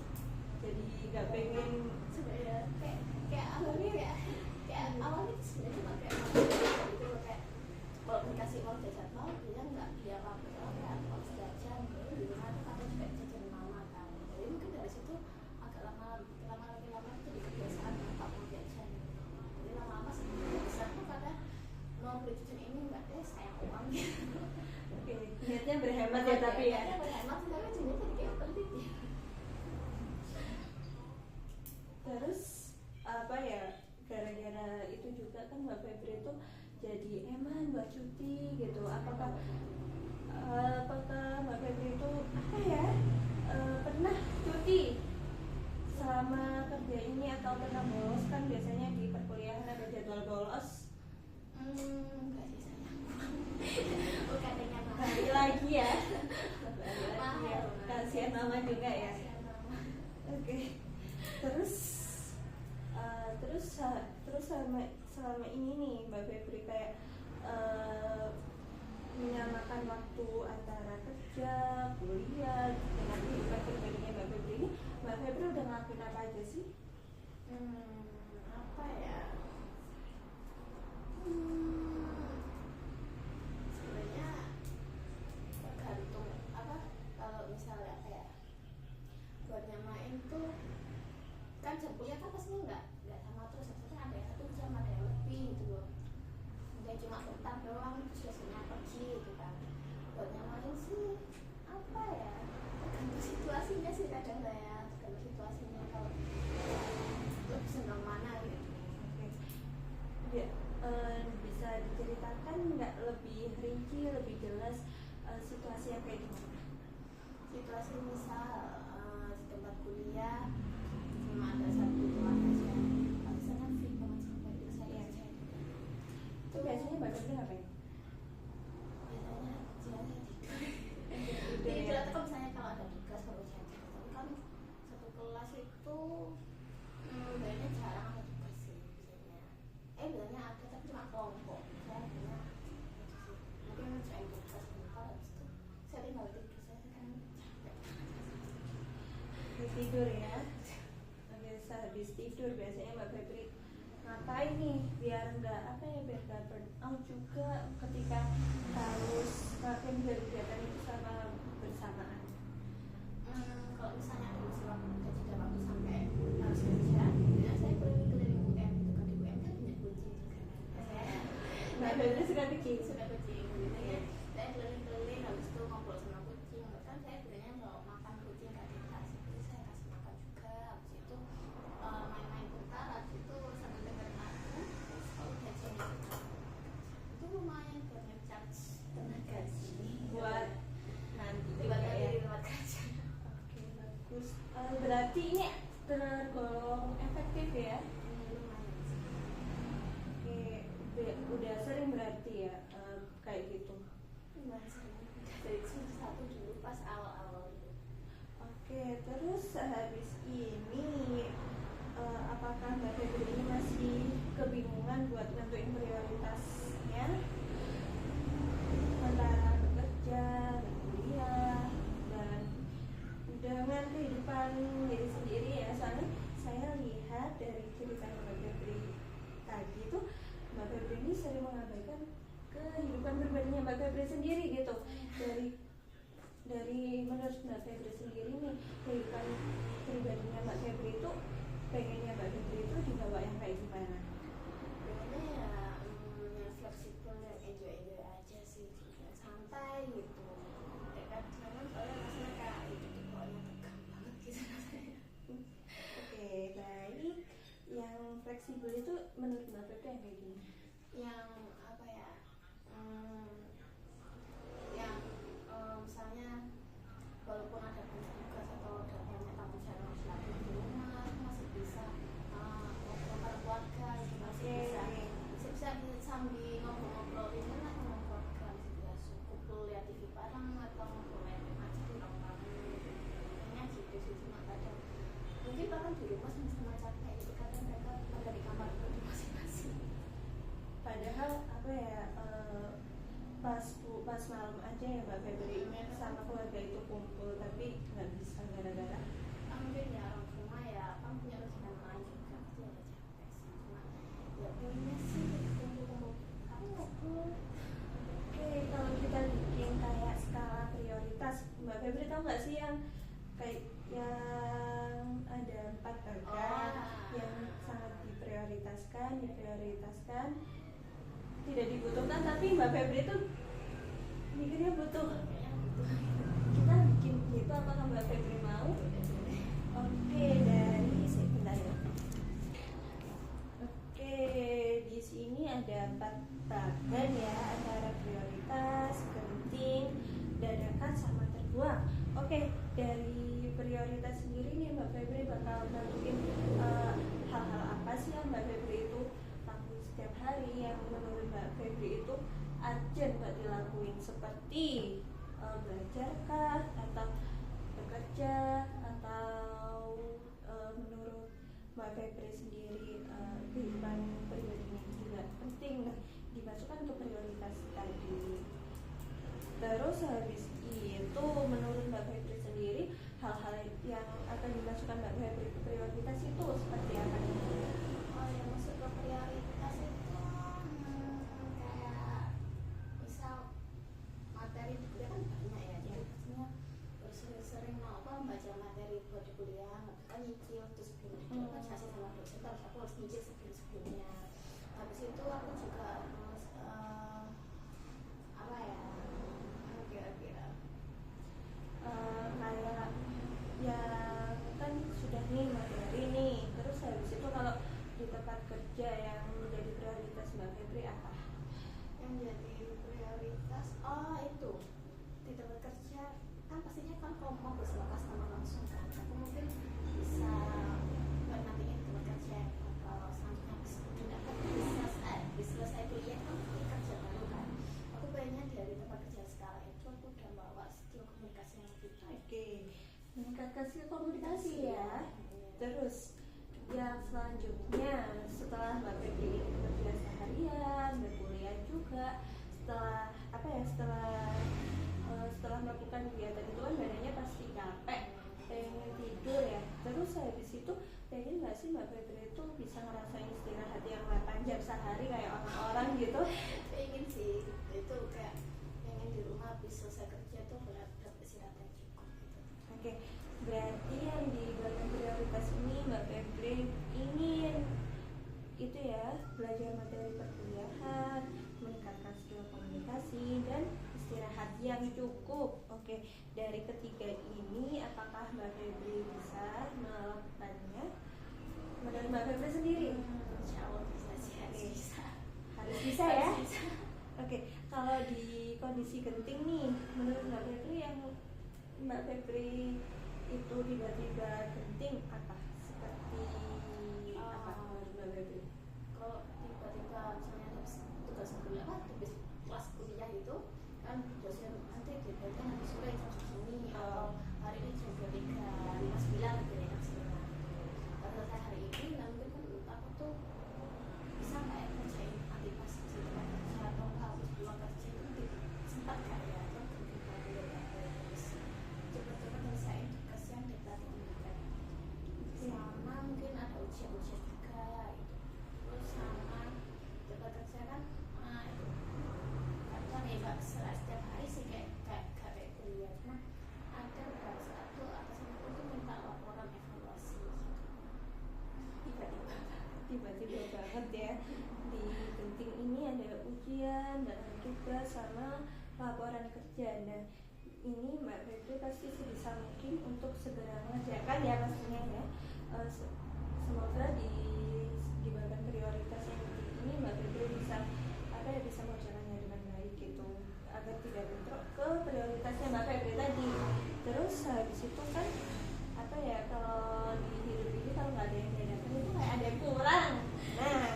jadi nggak pengen Sebenarnya kayak awalnya kayak awalnya itu sebenarnya cuma kayak gitu loh, kayak kalau dikasih uang jajan mau dia nggak beli apa-apa, kayak uang jajan di rumah tuh kadang juga jajan mama kan. Jadi mungkin dari situ agak lama itu jadi kebiasaan pak uang jajan. Jadi lama-lama sebelum besar tuh kadang mau beli jajan ini enggak deh, sayang uang gitu. oke, niatnya berhemat ya, tapi ya berhemat sih, tapi jadinya jadi kayak pelit ya. terus apa ya, gara-gara itu juga kan Mbak Febri itu jadi eman buat cuti gitu. Apakah Mbak Febri itu apa ya, pernah cuti selama kerja ini atau pernah bolos? Kan biasanya di perkuliahan ada jadwal bolos. Enggak sih sayang bukan dengan Balik lagi ya, mahal, kasihan mama juga ya. kasihan mama. Oke. Terus selama ini nih Mbak Febri kayak menyamakan waktu antara kerja, kuliah dengan kehidupan pribadinya Mbak Febri ini. Mbak Febri udah ngelakuin apa aja sih? Apa ya? Sebenarnya tergantung apa, kalau misalnya kayak buat nyamain tuh kan jam kuliah kan pasti nggak sama terus, maksudnya ada yang 1 jam, ada yang lebih gitu loh. Udah cuma bentar doang terus biasanya pergi gitu kan. Buat nyamain sih apa ya, tergantung situasinya sih kadang saya, tergantung situasinya, kalau lebih senang mana gitu. Oke. Ya, bisa diceritakan nggak lebih rinci, lebih jelas situasi yang kayak gimana? Situasi misal di tempat kuliah cuma ada 1 ruang aja, tapi sana free banget sampai itu saya aja. Itu biasanya Mbak Febri ngapain? Biasanya jalan tidur. Tidur ya? Atau misalnya kalau ada tugas baru jajan, tapi kan satu kelas itu kayaknya jarang ada tugas sih biasanya. Biasanya ada tapi cuma kelompok. Saya biasanya mungkin ngerjain tugas bentar, habis itu saya tinggal tidur, saya kan capek. Tidur ya. Biasa habis tidur biasanya Mbak Febri ngapain nih biar nggak apa ya, biar nggak burn out juga ketika harus ngelakuin kegiatan itu sama bersamaan. Kalau misalnya ada waktu jeda waktu sampai harus kerja, ya saya keliling-keliling UM gitu kan. Di UM kan banyak kucing juga. Mbak Febri suka bikin. Suka kucing, biasanya saya keliling-keliling, habis itu ngobrol sama kucing. Kan saya biasanya kalau makan kucing nggak dikasih, jadi saya kasih makan juga. Habis itu main-main bentar, habis itu sambil dengerin lagu, terus kalau udah jam itu lumayan buat nge-charge tenaga sih Buat nanti buat juga ya. di tempat kerja. Oke, bagus. Berarti ini tergolong efektif ya? Lumayan sih. Oke, udah sering berarti ya kayak gitu. Lumayan sering. Dari semester 1 dulu pas awal-awal itu. Oke, terus habis ini apakah Mbak Febri ini masih kebingungan buat nentuin prioritasnya antara bekerja, berkuliah, dan dengan kehidupan diri sendiri ya? Soalnya saya lihat dari cerita Mbak Febri tadi tuh, Mbak Febri ini sering mengabaikan kehidupan pribadinya Mbak Febri sendiri gitu. Dari menurut Mbak Febri sendiri nih, kehidupan pribadinya Mbak Febri itu pengennya Mbak Febri itu dibawa yang kayak gimana? Pengennya ya yang fleksibel, yang enjoy aja sih, yang santai gitu. Ya kan, memang soalnya rasanya kayak itu tuh pokoknya tegang banget gitu rasanya. Oke, baik. Yang fleksibel itu menurut Mbak Febri yang kayak gimana? Yang apa ya? Yang misalnya walaupun ada banyak tugas atau ada banyak tanggung jawab yang harus dilakukan di rumah, aku masih bisa ngobrol bareng keluarga gitu, masih bisa sambil ngobrol-ngobrol ini lah sama keluarga, masih bisa kumpul lihat TV bareng atau ngobrol lihat aja di ruang tamu gitu. Kayaknya gitu sih, cuma kadang mungkin bahkan di rumah sama-sama capek gitu, kadang mereka pada di kamar itu masing-masing. Padahal apa ya, pas malam aja ya Mbak Febri sama keluarga itu kumpul, tapi nggak bisa gara-gara Mungkin ya orang rumah ya kan punya rencana lain juga, pasti ada capek sih, cuma ya punya sih kumpul-kumpul aku ngobrol. Oke, kalau kita bikin kayak skala prioritas, Mbak Febri tahu nggak sih yang kayak yang ada 4 bagian yang sangat diprioritaskan, tidak dibutuhkan, tapi Mbak Febri itu mikirnya butuh. Kita bikin gitu, apakah Mbak Febri mau? Oke, dari sebentar ya. Oke, di sini ada 4 bagian ya, antara prioritas, penting, dadakan, sama terbuang. Oke, dari prioritas sendiri nih Mbak Febri bakal nentuin hal-hal apa sih yang Mbak Febri itu lakuin setiap hari yang menurut Mbak Febri itu urgent buat dilakuin, seperti belajar kah, atau bekerja, atau menurut Mbak Febri sendiri kehidupan pribadinya juga penting dimasukkan ke prioritas tadi. Terus habis itu menurut Mbak Febri sendiri hal-hal yang akan dimasukkan Mbak Febri ke prioritas itu seperti apa? Oh yang masuk ke prioritas itu kayak misal materi di kuliah kan banyak ya, jadi pastinya sering-sering baca materi buat di kuliah, kan nyicil terus sebelum kan kasih sama dosen, terus aku harus nyicil sebelumnya. Habis itu aku juga harus apa ya, kira-kira kayak ya kan sudah nih materi nih, terus habis itu kalau di tempat kerja yang menjadi prioritas Mbak Febri apa? yang jadi prioritas itu di tempat kerja kan pastinya kan kalau mau bersama customer langsung kan, aku mungkin bisa buat nantinya di tempat kerja kalau selanjutnya bisa selesai kuliah kan kerja baru kan, aku pengennya dari tempat kerja sekarang itu aku udah bawa skill komunikasi yang lebih baik. Oke, meningkatkan skill komunikasi ya. Terus yang selanjutnya setelah Mbak Febri bekerja seharian, berkuliah juga, setelah melakukan kegiatan itu kan badannya pasti capek, pengen tidur ya. Terus habis itu pengen nggak sih Mbak Febri itu bisa ngerasain istirahat yang 8 jam sehari kayak orang-orang gitu? Pengen sih, itu kayak pengen di rumah habis selesai kerja tuh dapat istirahat yang cukup gitu. Oke, berarti yang di bagian prioritas ini Mbak Febri ingin itu ya, belajar materi perkuliahan, meningkatkan skill komunikasi, dan istirahat yang cukup. Oke, dari ketiga ini apakah Mbak Febri bisa melakukannya? Menurut Mbak Febri sendiri? Insya Allah bisa sih, harus bisa ya. Harus bisa. Oke, kalau di kondisi genting nih, menurut Mbak Febri yang Mbak Febri itu tiba-tiba genting apa? Seperti apa menurut Mbak Febri? Kalau tiba-tiba misalnya tugas kuliah tugas kelas kuliah itu kan dosen nanti dibagikan nanti sore jam segini atau hari ini jam 23 tiba-tiba banget ya. Di penting ini ada ujian dan ada tugas sama laporan kerja. Nah, ini Mbak Febri pasti sebisa mungkin untuk segera mengerjakan ya pastinya ya. Semoga diberikan prioritas yang penting ini Mbak Febri bisa bisa menjalannya dengan baik gitu, agar tidak bentrok ke prioritasnya Mbak Febri tadi. Terus habis itu kan kalau di hidup ini kalau nggak ada yang diadakan itu kayak ada yang kurang. Nah,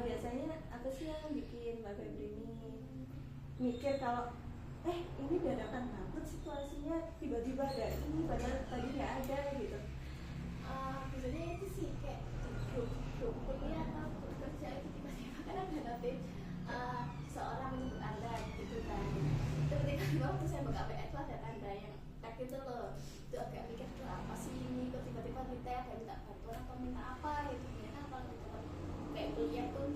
biasanya apa sih yang bikin Mbak Febri ini mikir kalau ini dadakan banget situasinya, tiba-tiba ada ini padahal tadi nggak ada gitu. Biasanya itu sih kayak grup kuliah atau grup kerja itu tiba-tiba kan ada notif seorang menyebut Anda gitu kan. Tiba-tiba waktu saya buka PA itu ada tanda yang kayak gitu loh. Itu agak mikir tuh apa sih ini, kok tiba-tiba kita ada minta bantuan atau minta apa gitu. Ternyata kalau kita kayak kuliah tuh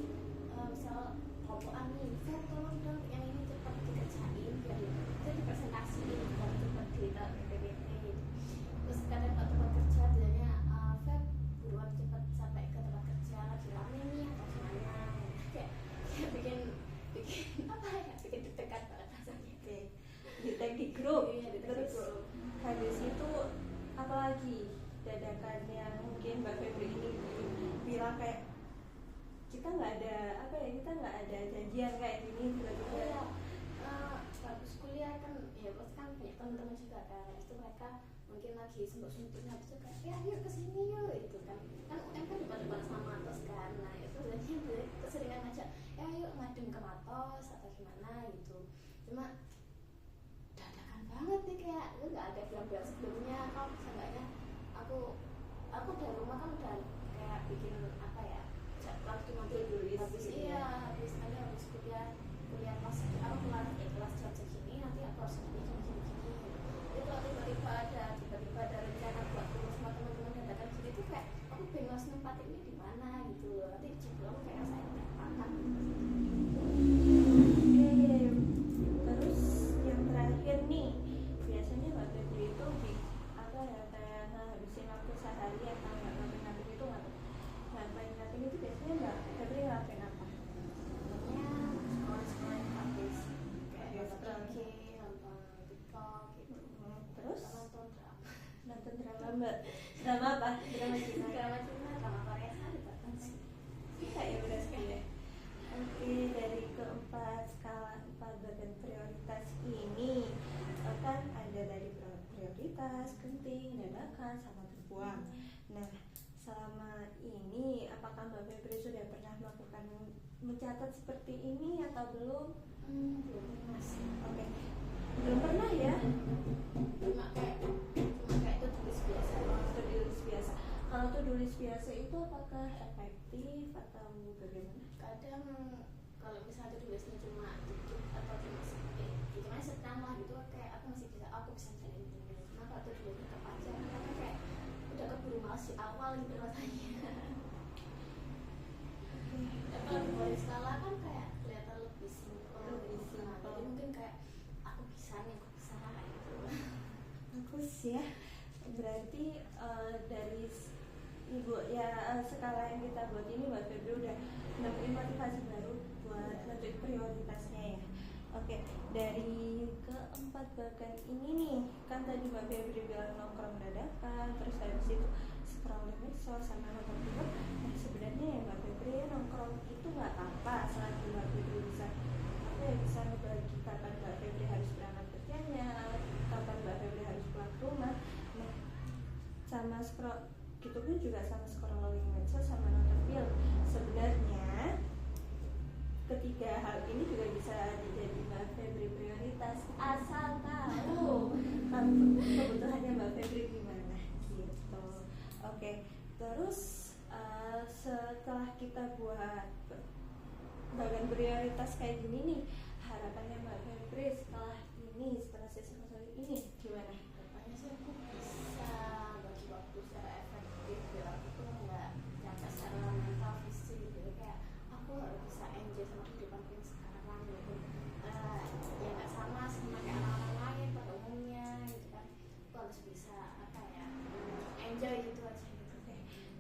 misal kompoan nih, Fer tolong dong yang ini cepat dikerjain biar itu dipresentasiin dan cepat ditaruh ke PPT gitu. Terus kadang kalau tempat kerja bilangnya Fer buruan cepat sampai ke tempat kerja, lagi rame nih atau gimana, kayak bikin apa ya, bikin deg-degan banget rasanya. Di tag di grup. Terus habis itu apalagi dadakan yang mungkin Mbak Febri ini bilang kayak kita nggak ada janjian kayak gini tiba-tiba. Bagus kuliah kan ya, pasti kan banyak teman-teman juga kan, itu mereka mungkin lagi sibuk-sibuk habis itu kayak ya yuk kesini yuk gitu kan UM kan depan-depan sama Matos kan. Nah itu biasanya keseringan ngajak ya yuk ngadem ke Matos atau gimana gitu. Cuma dadakan banget nih, kayak lu nggak ada bilang-bilang sebelumnya, kau bisa nggaknya aku dari rumah kan udah kayak bikin apa ya, jadwal cuma tulis habis habis kuliah kelas aku kelas jam segini nanti aku harus gini. Jadi kalau tiba-tiba ada rencana buat ketemu sama teman-teman dadakan gitu itu kayak aku bingung harus nempatinnya di mana gitu loh. Nanti jadwal aku kayak saya terpakan Terus yang terakhir nih, biasanya Mbak Febri itu kayak habisin waktu sehari atau ngapain itu ngapain itu biasanya Mbak Febri ngapain apa? Sekolah habis kayak nonton IG, nonton TikTok gitu. Terus nonton drama Mbak. Drama apa? Drama Cina. Drama Korea gitu. Kayak udah sekali. Oke, dari keempat skala 4 bagian prioritas ini kan ada dari prioritas, penting, dadakan, sama terbuang. Nah, selama ini apakah Mbak Febri sudah pernah melakukan mencatat seperti ini atau belum? Belum masih. Oke. Belum pernah ya? Cuma kayak itu tulis biasa. Tulis biasa. Kalau tulis biasa itu apakah efektif atau bagaimana? Kadang kalau misalnya tulisnya cuma dikit atau cuma sedang lah gitu, kayak aku bisa jalin ini. Cuma kalau tulisnya tetap aja karena kayak udah keburu malas di awal gitu rasanya. Kalau dari skala kan kayak kelihatan lebih simpel. Jadi mungkin kayak aku bisa gitu. Bagus ya. Berarti dari Ibu ya skala yang kita buat ini Mbak Febri udah nemuin motivasi baru buat nentuin prioritasnya ya. Oke, dari keempat bagian ini nih, kan tadi Mbak Febri bilang nongkrong dadakan, terus habis itu scrolling medsos sama nonton film. Nah sebenarnya ya Mbak Febri nongkrong itu nggak apa-apa selagi Mbak Febri bisa bisa ngebagi kapan Mbak Febri harus berangkat kerjanya, kapan Mbak Febri harus pulang ke rumah. Nah sama scroll gitu pun juga sama scrolling medsos sama nonton film. Sebenarnya ketiga hal ini juga bisa dijadikan Mbak Febri prioritas asal tahu kebutuhannya Mbak Febri gimana gitu. Oke, terus setelah kita buat bagian prioritas kayak gini nih, harapannya Mbak Febri setelah sesi konseling ini gimana? Harapannya sih aku bisa bagi waktu secara efektif biar aku tuh nggak capek secara mental fisik gitu, kayak aku harus bisa enjoy sama kehidupanku yang sekarang gitu. Ya nggak sama kayak orang-orang lain pada umumnya gitu kan, aku harus bisa enjoy gitu aja gitu.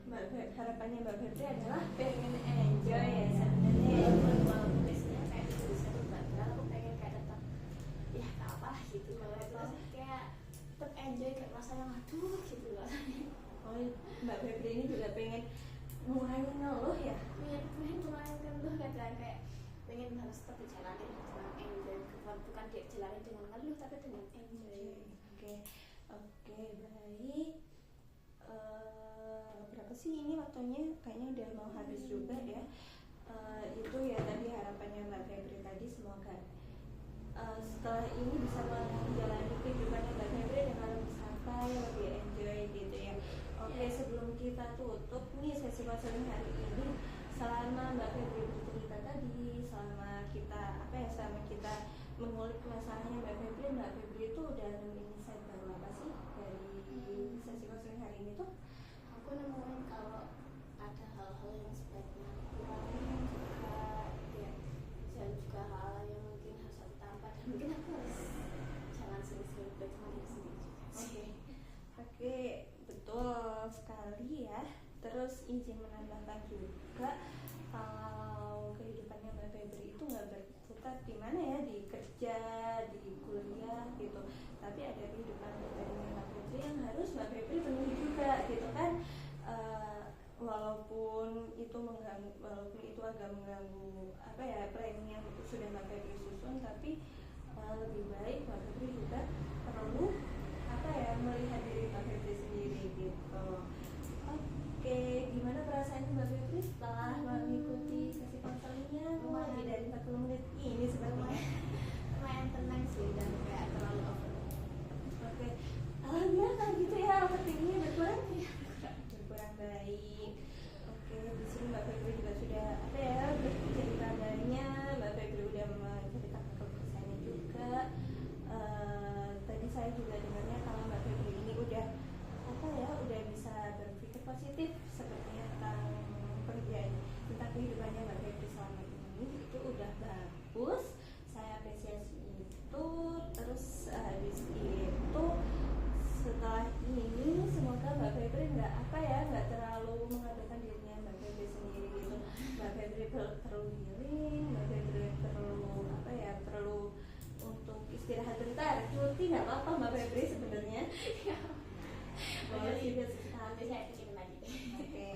Mbak harapannya Mbak Febri adalah pengen enjoy ya sebenarnya. Walaupun biasanya kayak bisa tuh batal, aku pengen kayak tetap ya gak apa gitu kalau itu kayak tetap enjoy kayak masa yang aduh gitu loh. Oh, Mbak Febri ini juga pengen mulai ngeluh ya? pengen mulai ngeluh kadang kayak pengen harus tetap dijalanin dengan enjoy, bukan dia jalanin dengan ngeluh tapi dengan enjoy. Oke, baik. Berapa sih ini waktunya? Kayaknya udah mau habis juga ya. Itu ya tadi harapannya Mbak Febri tadi, semoga setelah ini bisa menjalani kehidupannya Mbak Febri dengan lebih santai, lebih enjoy gitu ya. Oke, sebelum kita tutup nih sesi konseling hari ini, selama Mbak Febri bercerita tadi, selama kita mengulik masalahnya Mbak Febri itu udah nemuin insight baru apa sih dari sesi konseling hari ini tuh? Aku nemuin kalau ada hal-hal yang sebaiknya kurangin juga ya, dan juga hal yang mungkin harus aku tambah dan mungkin aku harus jangan sering-sering baik sama diri sendiri juga. Oke, betul sekali ya. Terus izin menambahkan juga kalau kehidupannya Mbak Febri itu nggak berkutat di mana ya, di kerja, di kuliah gitu. Tapi ada kehidupan pribadinya Mbak Febri yang harus Mbak Febri penuhi juga gitu kan. Walaupun itu agak mengganggu planning yang sudah Mbak Febri susun, tapi lebih baik Mbak Febri juga perlu melihat diri Mbak Febri sendiri gitu. Oke, gimana perasaan Mbak Febri setelah mengikuti sesi konselingnya? Lebih dari 40 menit ini sebenarnya. Lumayan tenang sih dan gak terlalu over. Oke, alhamdulillah kalau gitu ya overthinkingnya berkurang baik. Oke, di sini Mbak Febri juga sudah bercerita banyak. Mbak Febri udah menceritakan keputusannya juga. Tadi saya juga dengarnya kalau Mbak Febri ini udah bisa berpikir positif sepertinya tentang pekerjaan, tentang kehidupannya Mbak Febri selama ini, itu udah bagus. Saya apresiasi itu. Terus habis itu setelah ini semoga Mbak Febri nggak terlalu mengabaikan dirinya Mbak Febri sendiri gitu. Mbak Febri perlu healing, Mbak Febri perlu untuk istirahat bentar, cuti nggak apa-apa Mbak Febri sebenarnya. Boleh juga sekali. Saya pikirin lagi. Oke,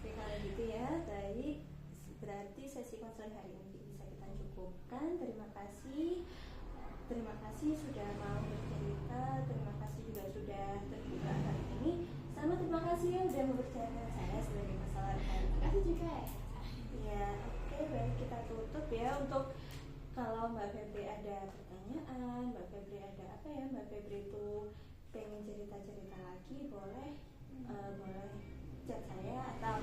kalau gitu ya, baik. Berarti sesi konseling hari ini bisa kita cukupkan. Terima kasih sudah mau bercerita. Terima kasih juga sudah terbuka hari ini. Sama terima kasih ya udah mempercayakan saya sebagai masalah hari. Terima kasih juga Ya, oke, baik, kita tutup ya. Untuk kalau Mbak Febri ada pertanyaan, Mbak Febri ada Mbak Febri itu pengen cerita-cerita lagi, boleh chat saya atau